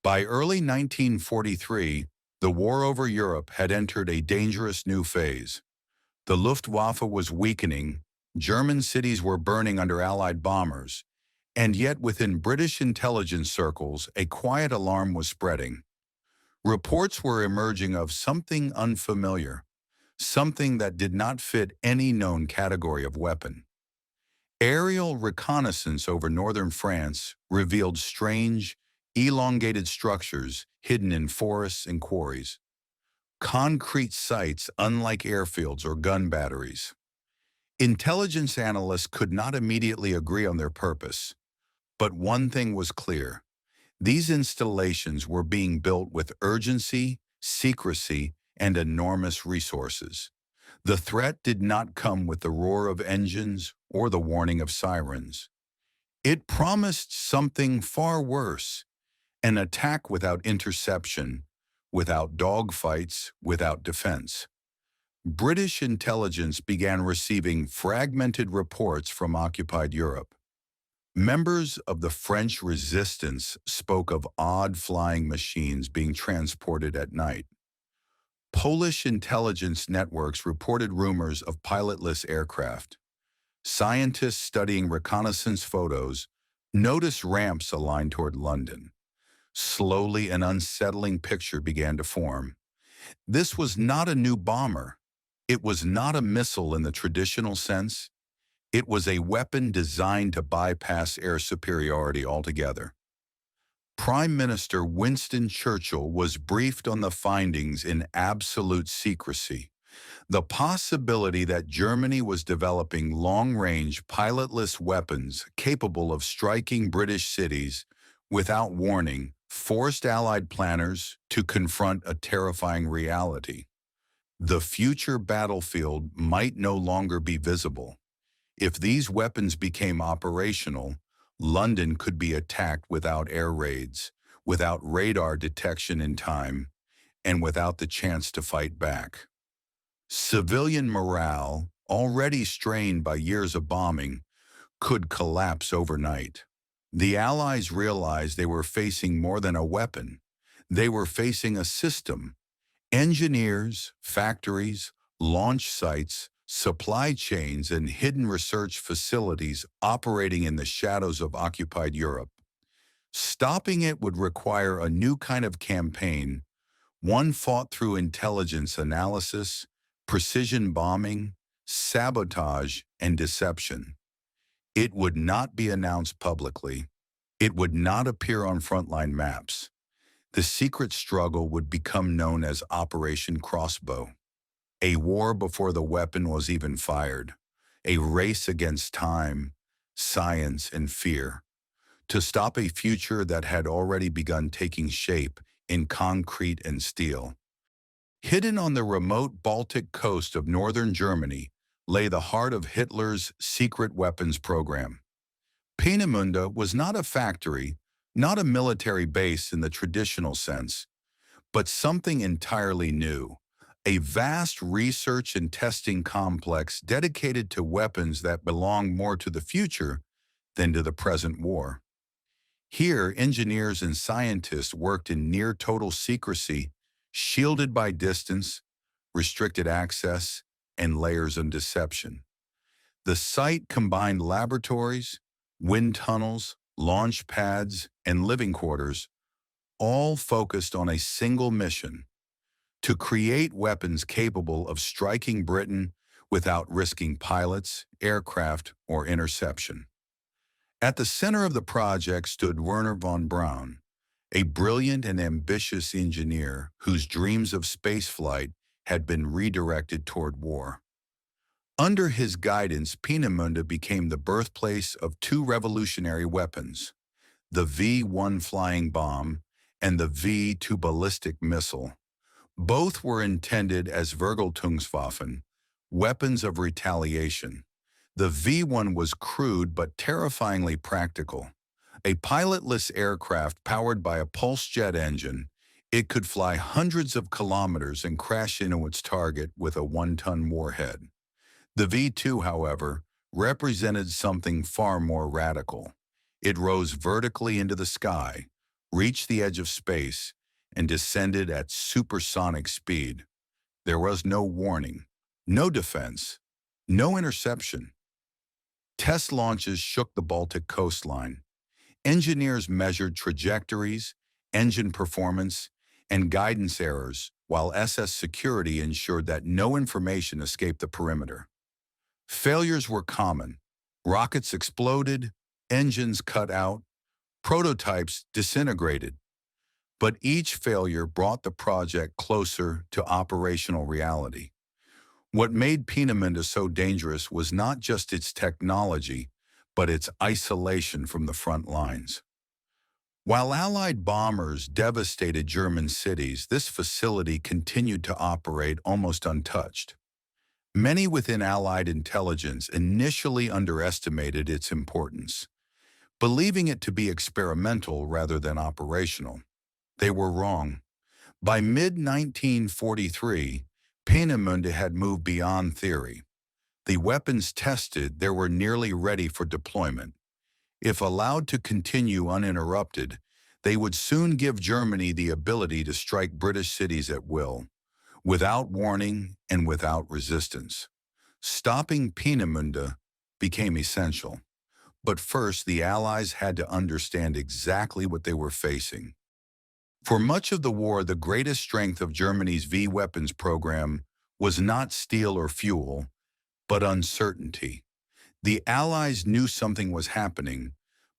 By early 1943, the war over Europe had entered a dangerous new phase. The Luftwaffe was weakening, German cities were burning under Allied bombers, and yet within British intelligence circles, a quiet alarm was spreading. Reports were emerging of something unfamiliar, something that did not fit any known category of weapon. Aerial reconnaissance over northern France revealed strange, elongated structures hidden in forests and quarries. Concrete sites unlike airfields or gun batteries. Intelligence analysts could not immediately agree on their purpose, but one thing was clear. These installations were being built with urgency, secrecy, and enormous resources. The threat did not come with the roar of engines or the warning of sirens. It promised something far worse, an attack without interception, without dogfights, without defense. British intelligence began receiving fragmented reports from occupied Europe. Members of the French resistance spoke of odd flying machines being transported at night. Polish intelligence networks reported rumors of pilotless aircraft. Scientists studying reconnaissance photos noticed ramps aligned toward London. Slowly, an unsettling picture began to form. This was not a new bomber. It was not a missile in the traditional sense. It was a weapon designed to bypass air superiority altogether. Prime Minister Winston Churchill was briefed on the findings in absolute secrecy. The possibility that Germany was developing long-range pilotless weapons capable of striking British cities without warning forced Allied planners to confront a terrifying reality. The future battlefield might no longer be visible. If these weapons became operational, London could be attacked without air raids, without radar detection in time, and without the chance to fight back. Civilian morale, already strained by years of bombing, could collapse overnight. The Allies realized they were facing more than a weapon. They were facing a system. Engineers, factories, launch sites, supply chains, and hidden research facilities operating in the shadows of occupied Europe. Stopping it would require a new kind of campaign, one fought through intelligence analysis, precision bombing, sabotage, and deception. It would not be announced publicly. It would not appear on frontline maps. The secret struggle would become known as Operation Crossbow. A war before the weapon was even fired. A race against time, science, and fear. To stop a future that had already begun taking shape in concrete and steel. Hidden on the remote Baltic coast of northern Germany lay the heart of Hitler's secret weapons program. Peenemünde was not a factory, not a military base in the traditional sense, but something entirely new. A vast research and testing complex dedicated to weapons that belong more to the future than to the present war. Here, engineers and scientists worked in near-total secrecy, shielded by distance, restricted access, and layers of deception. The site combined laboratories, wind tunnels, launch pads, and living quarters, all focused on a single mission: to create weapons capable of striking Britain without risking pilots, aircraft, or interception. At the center of the project stood Werner von Braun, a brilliant and ambitious engineer whose dreams of spaceflight had been redirected toward war. Under his guidance, Peenemünde became the birthplace of two revolutionary weapons, the V-1 flying bomb and the V-2 ballistic missile. Both were intended as Vergeltungswaffen, weapons of retaliation. The V-1 was crude but terrifyingly practical. A pilotless aircraft powered by a pulse jet engine, it could fly hundreds of kilometers and crash into its target with a 1-ton warhead. The V-2, however, represented something far more radical. It rose vertically into the sky, reached the edge of space, and descended at supersonic speed. There was no warning, no defense, no interception. Test launches shook the Baltic coastline. Engineers measured trajectories, engine performance, and guidance errors, while SS security ensured that no information escaped the perimeter. Failures were common. Rockets exploded, engines cut out, prototypes disintegrated. But each failure brought the project closer to operational reality. What made Peenemünde so dangerous was not just its technology, but its isolation from the front lines. While Allied bombers devastated German cities, this facility continued to operate almost untouched. Many within Allied intelligence initially underestimated its importance, believing it to be experimental rather than operational. They were wrong. By mid-1943, Peenemünde had moved beyond theory. The weapons tested there were nearly ready for deployment. If allowed to continue uninterrupted, they would soon give Germany the ability to strike British cities at will, without warning and without resistance. Stopping Peenemünde became essential. But first, the Allies had to understand exactly what they were facing. For much of the war, the greatest strength of Germany's V-weapons program was not steel or fuel, but uncertainty. The Allies knew something was happening,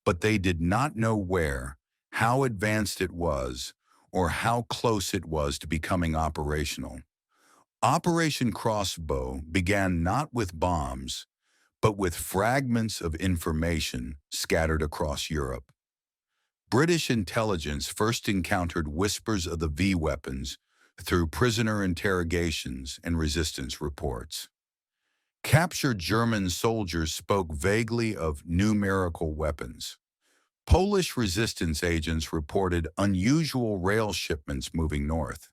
but they did not know where, how advanced it was, or how close it was to becoming operational. Operation Crossbow began not with bombs, but with fragments of information scattered across Europe. British intelligence first encountered whispers of the V-weapons through prisoner interrogations and resistance reports. Captured German soldiers spoke vaguely of numerical weapons. Polish resistance agents reported unusual rail shipments moving north.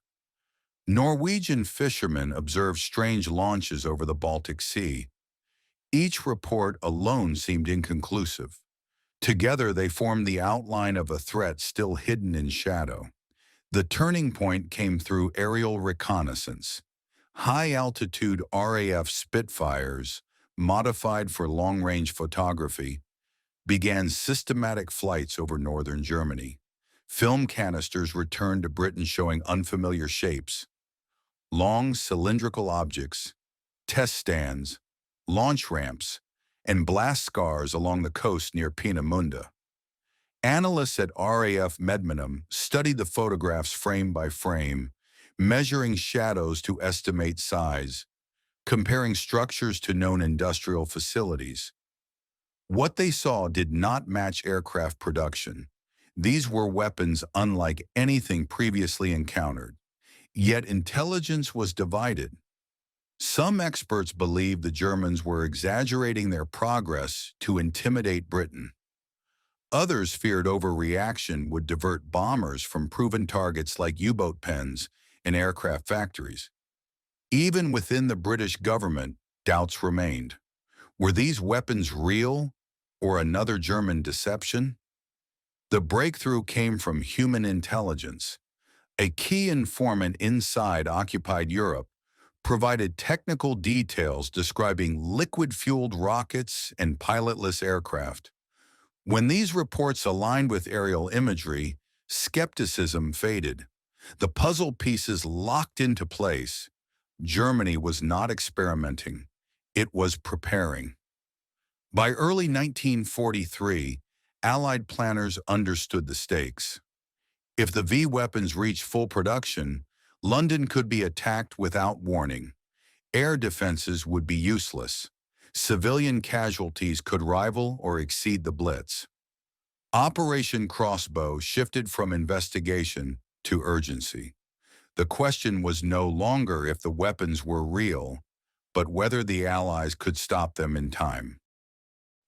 Norwegian fishermen observed strange launches over the Baltic Sea. Each report alone seemed inconclusive. Together, they formed the outline of a threat still hidden in shadow. The turning point came through aerial reconnaissance. High-altitude RAF Spitfires, modified for long-range photography, began systematic flights over northern Germany. Film canisters returned to Britain showing unfamiliar shapes. Long cylindrical objects, test stands, launch ramps, and blast scars along the coast near Peenemünde. Analysts at RAF Medmenham studied the photographs frame by frame, measuring shadows to estimate size, comparing structures to known industrial facilities. What they saw did not match aircraft production. These were weapons unlike anything previously encountered. Yet intelligence was divided. Some experts believed the Germans were exaggerating their progress to intimidate Britain. Others feared overreaction would divert bombers from proven targets like U-boat pens and aircraft factories. Even within the British government, doubts remained. Were these weapons real or another German deception? The breakthrough came from human intelligence. A key informant inside occupied Europe provided technical details describing liquid-fueled rockets and pilotless aircraft. When these reports aligned with aerial imagery, skepticism faded. The puzzle pieces locked into place. Germany was not experimenting. It was preparing. By early 1943, Allied planners understood the stakes. If the V-weapons reached full production, London could be attacked without warning. Air defenses would be useless. Civilian casualties could rival or exceed the Blitz. Operation Crossbow shifted from investigation to urgency. The question was no longer if the weapons were real, but whether the Allies could stop them in time.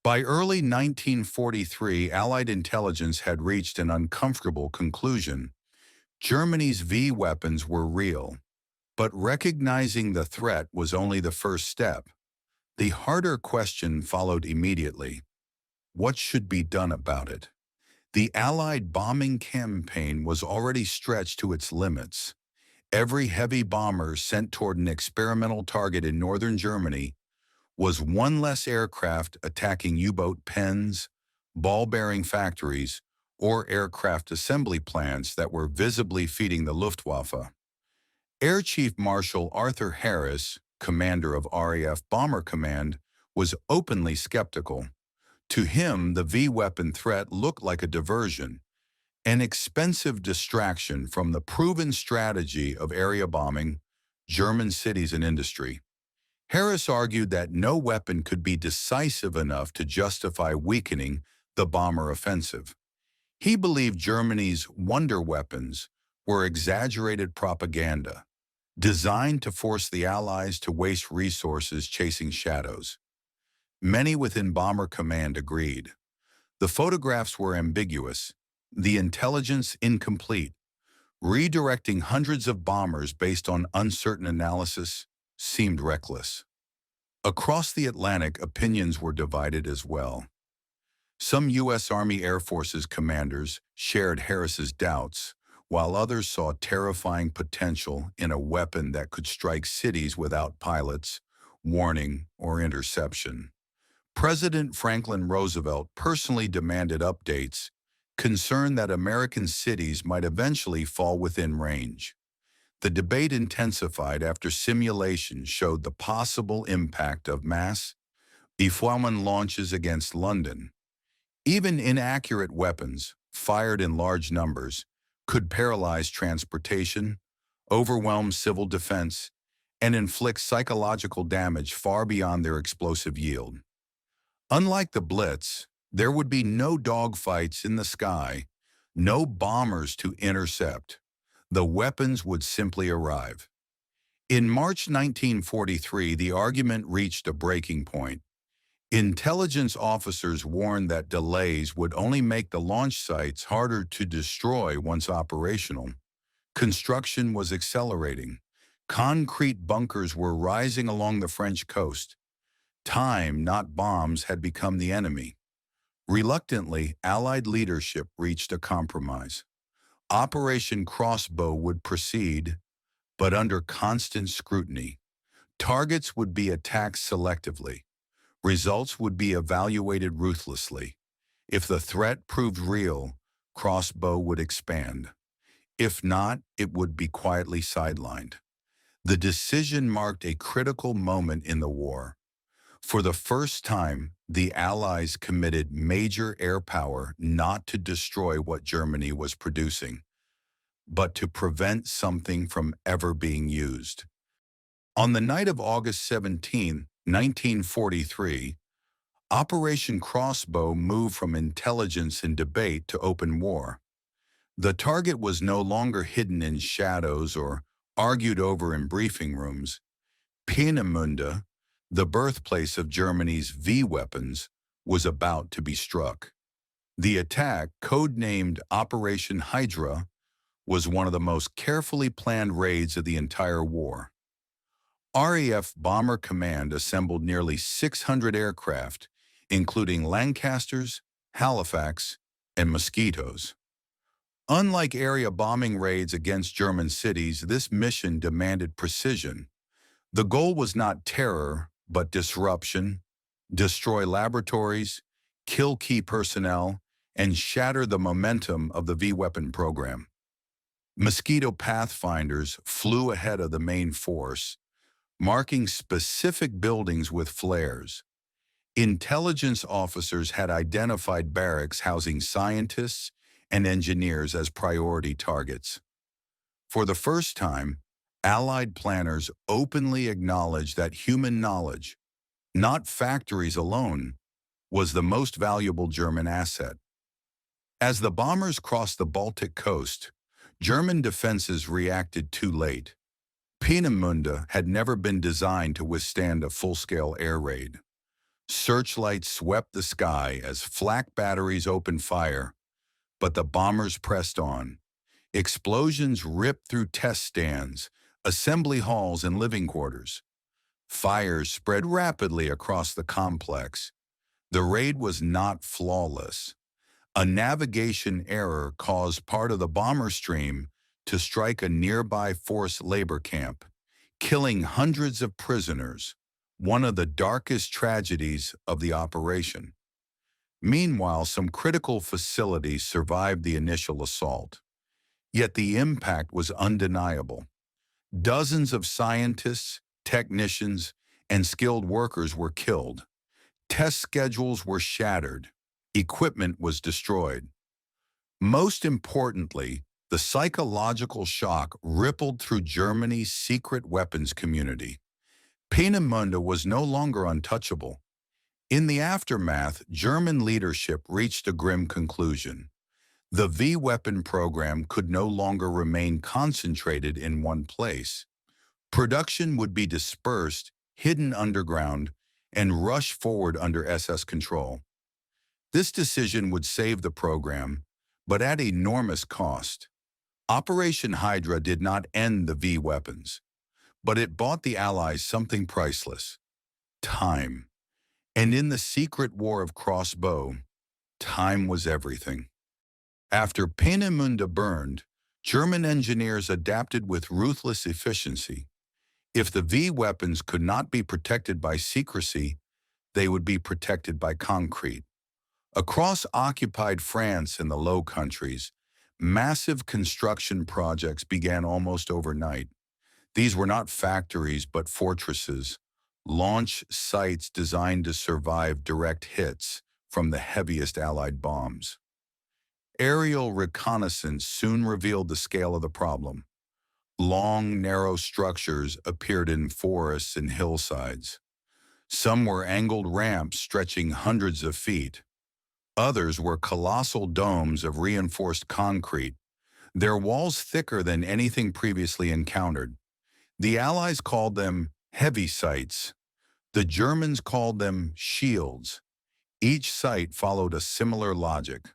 By early 1943, Allied intelligence had reached an uncomfortable conclusion. Germany's V-weapons were real, but recognizing the threat was only the first step. The harder question followed immediately. What should be done about it? The Allied bombing campaign was already stretched to its limits. Every heavy bomber sent toward an experimental target in northern Germany was one less aircraft attacking U-boat pens, ball-bearing factories, or aircraft assembly plants that were visibly feeding the Luftwaffe. Air Chief Marshal Arthur Harris, commander of RAF Bomber Command, was openly skeptical. To him, the V-weapon threat looked like a diversion, an expensive distraction from the proven strategy of area bombing German cities and industry. Harris argued that no weapon could be decisive enough to justify weakening the bomber offensive. He believed Germany's wonder weapons were exaggerated propaganda, designed to force the Allies to waste resources chasing shadows. Many within Bomber Command agreed. The photographs were ambiguous, the intelligence incomplete. Redirecting hundreds of bombers based on uncertain analysis seemed reckless. Across the Atlantic, opinions were divided as well. Some U.S. Army Air Forces commanders shared Harris's doubts, while others saw terrifying potential in a weapon that could strike cities without pilots, warning, or interception. President Franklin Roosevelt personally demanded updates, concerned that American cities might eventually fall within range. The debate intensified after simulations showed the possible impact of mass bombing launches against London. Even inaccurate weapons, fired in large numbers, could paralyze transportation, overwhelm civil defense, and inflict psychological damage far beyond their explosive yield. Unlike the Blitz, there would be no dogfights in the sky, no bombers to intercept. The weapons would simply arrive. In March 1943, the argument reached a breaking point. Intelligence officers warned that delays would only make the launch sites harder to destroy once operational. Construction was accelerating. Concrete bunkers were rising along the French coast. Time, not bombs, had become the enemy. Reluctantly, Allied leadership reached a compromise. Operation Crossbow would proceed, but under constant scrutiny. Targets would be attacked selectively. Results would be evaluated ruthlessly. If the threat proved real, Crossbow would expand. If not, it would be quietly sidelined. The decision marked a critical moment in the war. For the first time, the Allies committed major air power not to destroy what Germany was producing, but to prevent something from ever being used. On the night of August 17, 1943, Operation Crossbow moved from intelligence and debate to open war. The target was no longer hidden in shadows or argued over in briefing rooms. Peenemünde, the birthplace of Germany's V-weapons, was about to be struck. The attack, codenamed Operation Hydra, was one of the most carefully planned raids of the entire war. RAF Bomber Command assembled nearly 600 aircraft, including Lancasters, Halifax, and Mosquitoes. Unlike area bombing raids against German cities, this mission demanded precision. The goal was not terror, but disruption, destroy laboratories, kill key personnel, and shatter the momentum of the V-weapon program. Mosquito Pathfinders flew ahead of the main force, marking specific buildings with flares. Intelligence officers had identified barracks housing scientists and engineers as priority targets. For the first time, Allied planners openly acknowledged that human knowledge, not factories alone, was the most valuable German asset. As the bombers crossed the Baltic coast, German defenses reacted too late. Peenemünde had never been designed to withstand a full-scale air raid. Searchlights swept the sky as flak batteries opened fire, but the bombers pressed on. Explosions ripped through test stands, assembly halls, and living quarters. Fires spread rapidly across the complex. The raid was not flawless. A navigation error caused part of the bomber stream to strike a nearby forced labor camp, killing hundreds of prisoners, one of the darkest tragedies of the operation. Meanwhile, some critical facilities survived the initial assault. Yet the impact was undeniable. Dozens of scientists, technicians, and skilled workers were killed. Test schedules were shattered. Equipment was destroyed. Most importantly, the psychological shock rippled through Germany's secret weapons community. Peenemünde was no longer untouchable. In the aftermath, German leadership reached a grim conclusion. The V-weapon program could no longer remain concentrated in one place. Production would be dispersed, hidden underground, and rushed forward under SS control. This decision would save the program, but at enormous cost. Operation Hydra did not end the V-weapons, but it bought the Allies something priceless: time. And in the secret war of crossbow, time was everything. After Peenemünde burned, German engineers adapted with ruthless efficiency. If the V-weapons could not be protected by secrecy, they would be protected by concrete. Across occupied France and the Low Countries, massive construction projects began almost overnight. These were not factories but fortresses, launch sites designed to survive direct hits from the heaviest Allied bombs. Aerial reconnaissance soon revealed the scale of the problem. Long, narrow structures appeared in forests and hillsides. Some were angled ramps stretching hundreds of feet. Others were colossal domes of reinforced concrete, their walls thicker than anything previously encountered. The Allies called them heavy sites. The Germans called them shields. Each site followed a similar logic.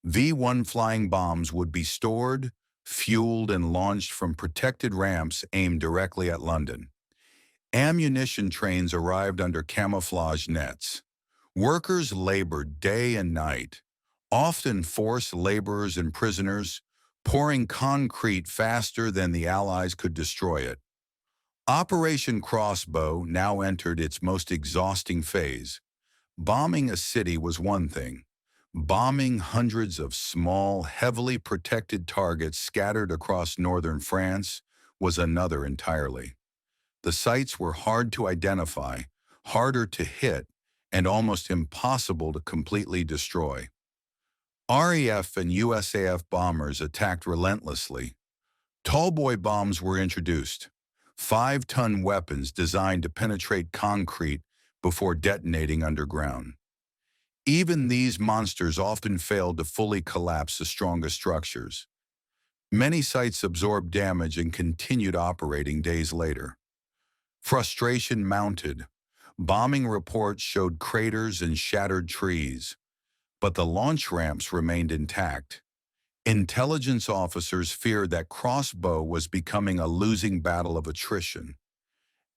V-1 flying bombs would be stored, fueled, and launched from protected ramps aimed directly at London. Ammunition trains arrived under camouflage nets. Workers labored day and night, often forced laborers and prisoners, pouring concrete faster than the Allies could destroy it. Operation Crossbow now entered its most exhausting phase. Bombing a city was one thing. Bombing hundreds of small, heavily protected targets scattered across northern France was another entirely. The sites were hard to identify, harder to hit, and almost impossible to completely destroy. RAF and USAF bombers attacked relentlessly. Tallboy bombs were introduced, 5-ton weapons designed to penetrate concrete before detonating underground. Even these monsters often failed to fully collapse the strongest structures. Many sites absorbed damage and continued operating days later. Frustration mounted. Bombing reports showed craters and shattered trees, but the launch ramps remained intact. Intelligence officers feared that Crossbow was becoming a losing battle of attrition.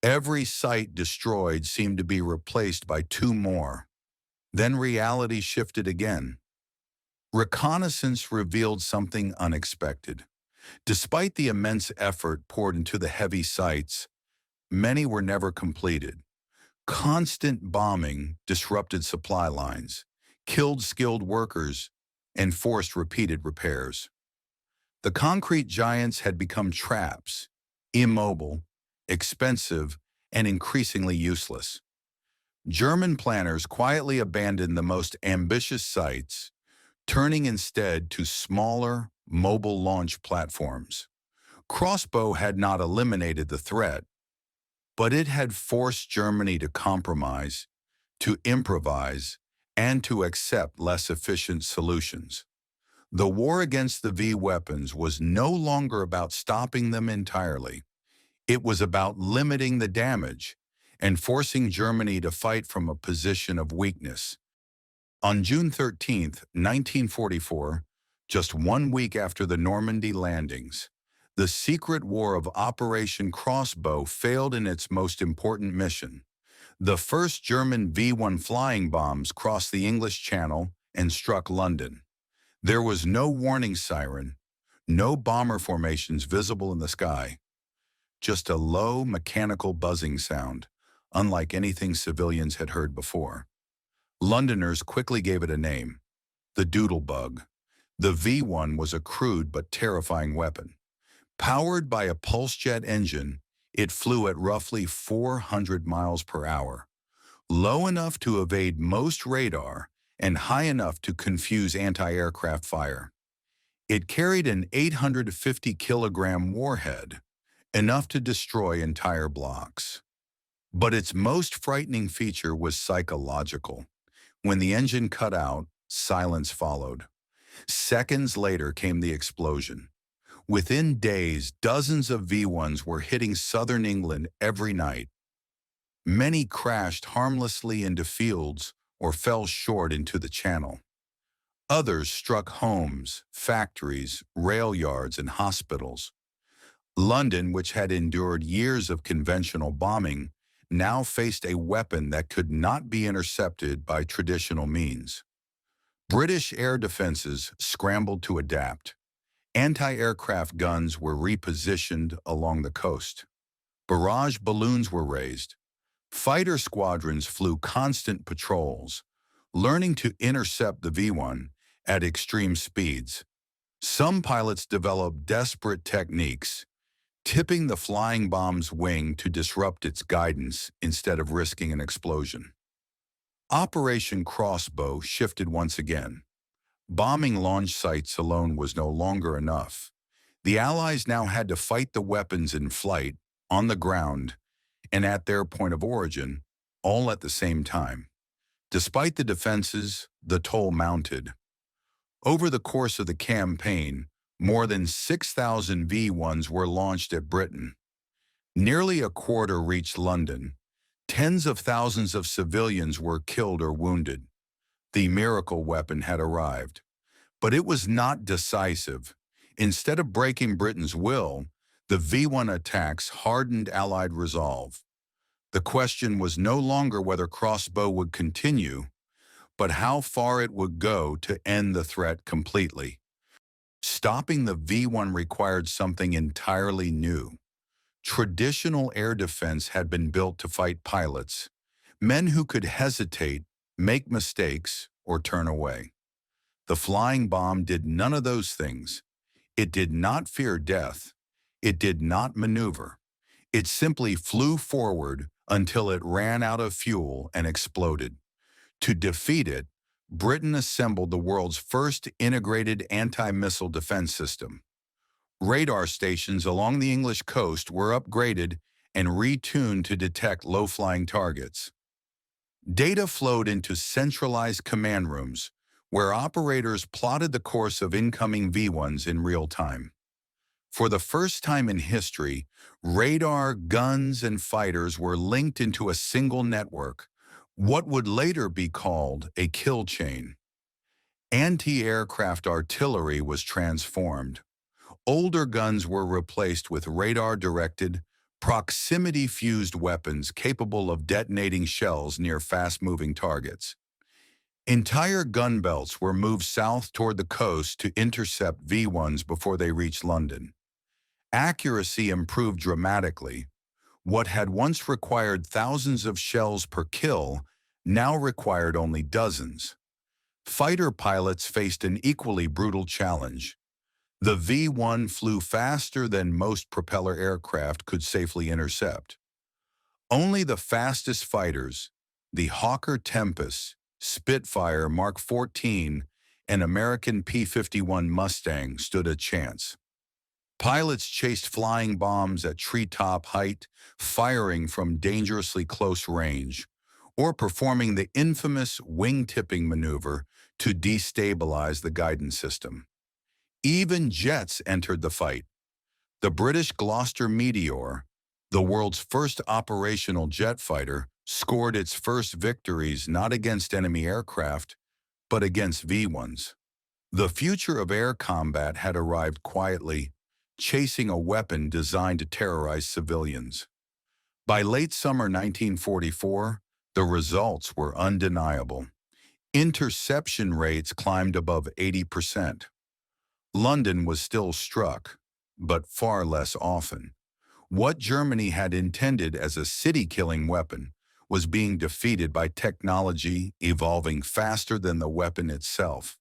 Every site destroyed seemed to be replaced by 2 more. Then reality shifted again. Reconnaissance revealed something unexpected. Despite the immense effort poured into the heavy sites, many were never completed. Constant bombing disrupted supply lines, killed skilled workers, and forced repeated repairs. The concrete giants had become traps, immobile, expensive, and increasingly useless. German planners quietly abandoned the most ambitious sites, turning instead to smaller, mobile launch platforms. Crossbow had not eliminated the threat, but it had forced Germany to compromise, to improvise, and to accept less efficient solutions. The war against the V-weapons was no longer about stopping them entirely. It was about limiting the damage and forcing Germany to fight from a position of weakness. On June 13, 1944, just 1 week after the Normandy landings, the secret war of Operation Crossbow failed in its most important mission. The first German V-1 flying bombs crossed the English Channel and struck London. There was no warning siren, no bomber formations visible in the sky, just a low mechanical buzzing sound, unlike anything civilians had heard before. Londoners quickly gave it a name, the Doodle Bug. The V-1 was a crude but terrifying weapon. Powered by a pulse jet engine, it flew at roughly 400 miles per hour, low enough to evade most radar and high enough to confuse anti-aircraft fire. It carried an 850-kilogram warhead, enough to destroy entire blocks. But its most frightening feature was psychological. When the engine cut out, silence followed. Seconds later came the explosion. Within days, dozens of V-1s were hitting southern England every night. Many crashed harmlessly into fields or fell short into the Channel. Others struck homes, factories, rail yards, and hospitals. London, which had endured years of conventional bombing, now faced a weapon that could not be intercepted by traditional means. British air defenses scrambled to adapt. Anti-aircraft guns were repositioned along the coast. Barrage balloons were raised. Fighter squadrons flew constant patrols, learning to intercept the V-1 at extreme speeds. Some pilots developed desperate techniques, tipping the flying bomb's wing to disrupt its guidance instead of risking an explosion. Operation Crossbow shifted once again. Bombing launch sites alone was no longer enough. The Allies now had to fight the weapons in flight, on the ground, and at their point of origin, all at the same time. Despite the defenses, the toll mounted. Over the course of the campaign, more than 6,000 V-1s were launched at Britain. Nearly a quarter reached London. Tens of thousands of civilians were killed or wounded. The miracle weapon had arrived. But it was not decisive. Instead of breaking Britain's will, the V-1 attacks hardened Allied resolve. The question was no longer whether Crossbow would continue, but how far it would go to end the threat completely. Stopping the V-1 required something entirely new. Traditional air defense had been built to fight pilots, men who could hesitate, make mistakes, or turn away. The flying bomb did none of those things. It did not fear death. It did not maneuver. It simply flew forward until it ran out of fuel and exploded. To defeat it, Britain assembled the world's first integrated anti-missile defense system. Radar stations along the English coast were upgraded and retuned to detect low-flying targets. Data flowed into centralized command rooms, where operators plotted the course of incoming V-1s in real time. For the first time in history, radar, guns, and fighters were linked into a single network, what would later be called a kill chain. Anti-aircraft artillery was transformed. Older guns were replaced with radar-directed, proximity-fused weapons capable of detonating shells near fast-moving targets. Entire gun belts were moved south toward the coast to intercept V-1s before they reached London. Accuracy improved dramatically. What had once required thousands of shells per kill now required only dozens. Fighter pilots faced an equally brutal challenge. The V-1 flew faster than most propeller aircraft could safely intercept. Only the fastest fighters, the Hawker Tempest, Spitfire Mark 14, and American P-51 Mustang stood a chance. Pilots chased flying bombs at treetop height, firing from dangerously close range, or performing the infamous wing-tipping maneuver to destabilize the guidance system. Even jets entered the fight. The British Gloucester Meteor, the world's first operational jet fighter, scored its first victories not against enemy aircraft, but against V-1s. The future of air combat had arrived quietly, chasing a weapon designed to terrorize civilians. By late summer 1944, the results were undeniable. Interception rates climbed above 80%. London was still struck, but far less often. What Germany had intended as a city-killing weapon was being defeated by technology evolving faster than the weapon itself.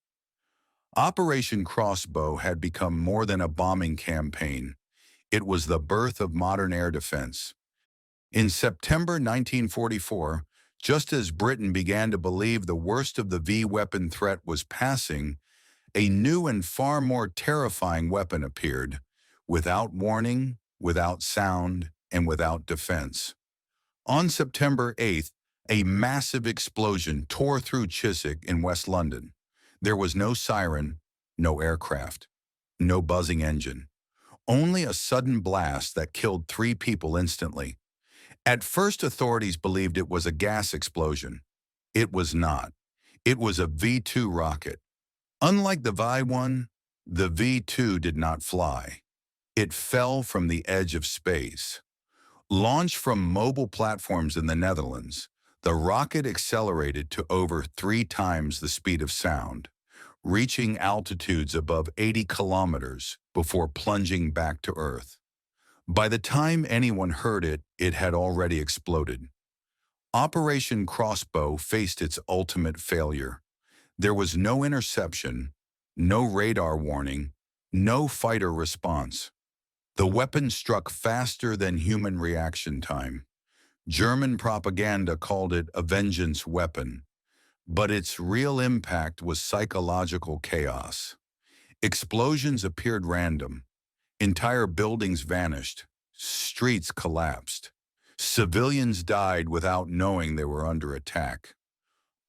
Operation Crossbow had become more than a bombing campaign. It was the birth of modern air defense. In September 1944, just as Britain began to believe the worst of the V-weapon threat was passing, a new and far more terrifying weapon appeared, without warning, without sound, and without defense. On September 8th, a massive explosion tore through Chiswick in West London. There was no siren, no aircraft, no buzzing engine, only a sudden blast that killed 3 people instantly. At first, authorities believed it was a gas explosion. It was not. It was a V-2 rocket. Unlike the Vi-1, the V-2 did not fly. It fell from the edge of space. Launched from mobile platforms in the Netherlands, the rocket accelerated to over 3 times the speed of sound, reaching altitudes above 80 kilometers before plunging back to Earth. By the time anyone heard it, it had already exploded. Operation Crossbow faced its ultimate failure. There was no interception, no radar warning, no fighter response. The weapon struck faster than human reaction time. German propaganda called it a vengeance weapon, but its real impact was psychological chaos. Explosions appeared random. Entire buildings vanished. Streets collapsed. Civilians died without knowing they were under attack.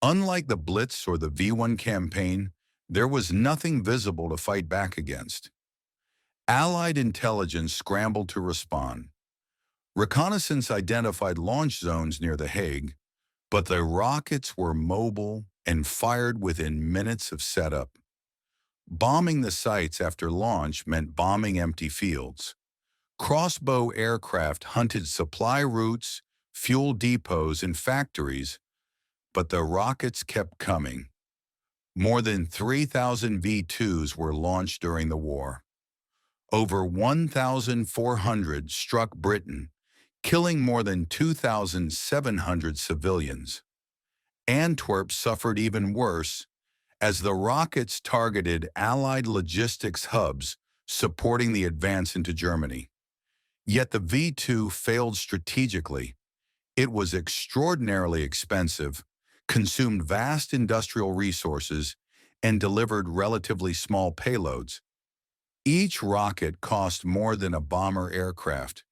Unlike the Blitz or the V-1 campaign, there was nothing visible to fight back against. Allied intelligence scrambled to respond. Reconnaissance identified launch zones near The Hague, but the rockets were mobile and fired within minutes of setup. Bombing the sites after launch meant bombing empty fields. Crossbow aircraft hunted supply routes, fuel depots, and factories, but the rockets kept coming. More than 3,000 V-2s were launched during the war. Over 1,400 struck Britain, killing more than 2,700 civilians. Antwerp suffered even worse, as the rockets targeted Allied logistics hubs supporting the advance into Germany. Yet the V-2 failed strategically. It was extraordinarily expensive, consumed vast industrial resources, and delivered relatively small payloads. Each rocket cost more than a bomber aircraft,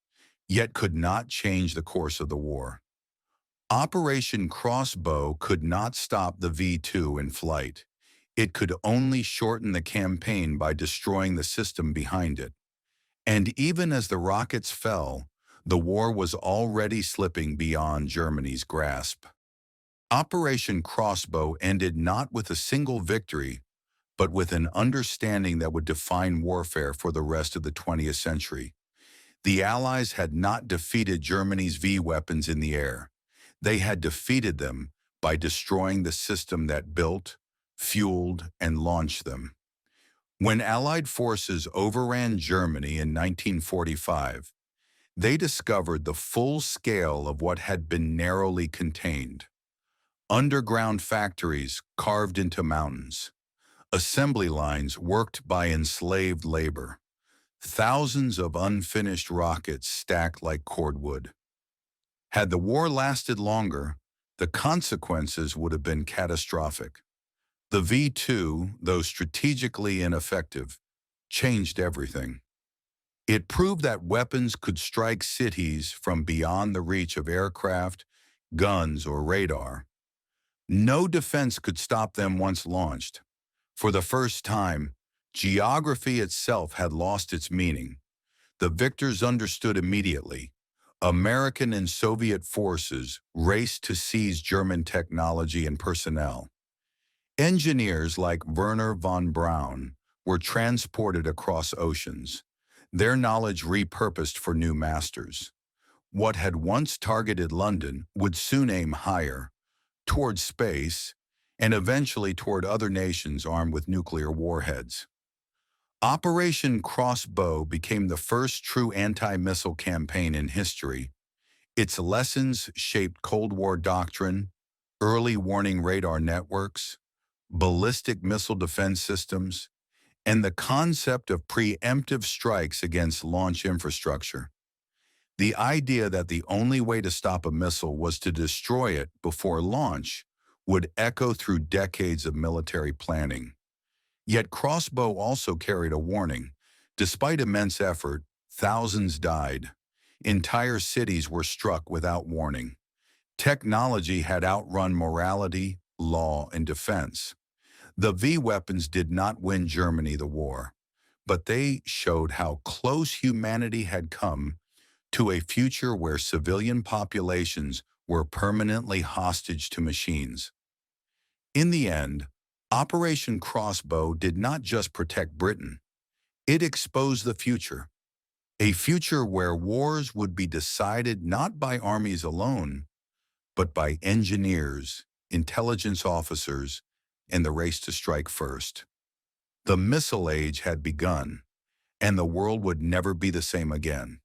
yet could not change the course of the war. Operation Crossbow could not stop the V-2 in flight. It could only shorten the campaign by destroying the system behind it. And even as the rockets fell, the war was already slipping beyond Germany's grasp. Operation Crossbow ended not with a single victory, but with an understanding that would define warfare for the rest of the 20th century. The Allies had not defeated Germany's V-weapons in the air. They had defeated them by destroying the system that built, fueled, and launched them. When Allied forces overran Germany in 1945, they discovered the full scale of what had been narrowly contained. Underground factories carved into mountains. Assembly lines worked by enslaved labor. Thousands of unfinished rockets stacked like cordwood. Had the war lasted longer, the consequences would have been catastrophic. The V-2, though strategically ineffective, changed everything. It proved that weapons could strike cities from beyond the reach of aircraft, guns, or radar. No defense could stop them once launched. For the first time, geography itself had lost its meaning. The victors understood immediately. American and Soviet forces raced to seize German technology and personnel. Engineers like Werner von Braun were transported across oceans, their knowledge repurposed for new masters. What had once targeted London would soon aim higher, toward space, and eventually toward other nations armed with nuclear warheads. Operation Crossbow became the first true anti-missile campaign in history. Its lessons shaped Cold War doctrine, early warning radar networks, ballistic missile defense systems, and the concept of preemptive strikes against launch infrastructure. The idea that the only way to stop a missile was to destroy it before launch would echo through decades of military planning. Yet Crossbow also carried a warning. Despite immense effort, thousands died. Entire cities were struck without warning. Technology had outrun morality, law, and defense. The V weapons did not win Germany the war, but they showed how close humanity had come to a future where civilian populations were permanently hostage to machines. In the end, Operation Crossbow did not just protect Britain, it exposed the future, a future where wars would be decided not by armies alone, but by engineers, intelligence officers, and the race to strike first. The missile age had begun, and the world would never be the same again.